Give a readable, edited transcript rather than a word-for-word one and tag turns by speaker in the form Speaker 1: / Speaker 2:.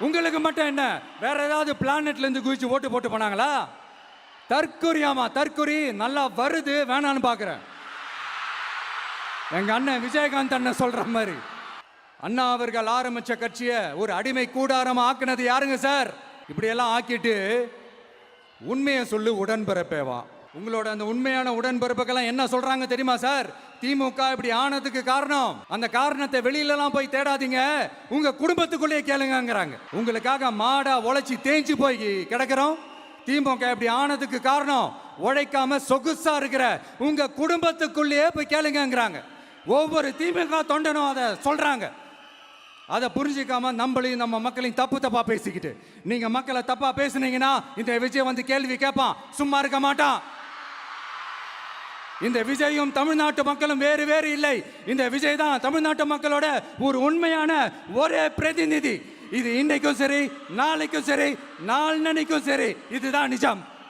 Speaker 1: உங்களுக்கு மட்டும் என்ன, வேற ஏதாவது பிளானட்ல இருந்து குதிச்சு ஓட்டு போட்டு போனாங்களா? தற்குறியாமா தற்குறி நல்லா வருது, வேணான்னு பாக்குறேன். எங்க அண்ணன் விஜயகாந்த் அண்ணன் சொல்ற மாதிரி, அண்ணா அவர்கள் ஆரம்பிச்ச கட்சியை ஒரு அடிமை கூடாரமா ஆக்குனது யாருங்க சார்? இப்படி எல்லாம் ஆக்கிட்டு உண்மையை சொல்லு உடன்பிறப்பேவா. உங்களோட அந்த உண்மையான உடன்பிறப்புக்கெல்லாம் என்ன சொல்றாங்க தெரியுமா சார்? திமுக இப்படி ஆனதுக்கு காரணம், அந்த காரணத்தை வெளியிலலாம் போய் தேடாதீங்க, உங்க குடும்பத்துக்குள்ளேயே கேளுங்கங்கிறாங்க. உங்களுக்காக மாடா உழைச்சி தேஞ்சு போய் கிடக்கிறோம். திமுக இப்படி ஆனதுக்கு காரணம் உழைக்காம சொகுசா இருக்கிற உங்க குடும்பத்துக்குள்ளேயே போய் கேளுங்கங்கிறாங்க. ஒவ்வொரு திமுக தொண்டனும் அதை சொல்றாங்க. அதை புரிஞ்சிக்காம நம்மளையும் நம்ம மக்களையும் தப்பா பேசிக்கிட்டு, நீங்க மக்களை தப்பா பேசுனீங்கன்னா இந்த விஜய் வந்து கேள்வி கேட்பான், சும்மா இருக்க மாட்டான். இந்த விஜயும் தமிழ்நாட்டு மக்களும் வேறு வேறு இல்லை. இந்த விஜய் தான் தமிழ்நாட்டு மக்களோட ஒரு உண்மையான ஒரே பிரதிநிதி. இது இன்னைக்கும் சரி, நாளைக்கும் சரி, நாளன்னைக்கும் சரி, இதுதான் நிஜம்.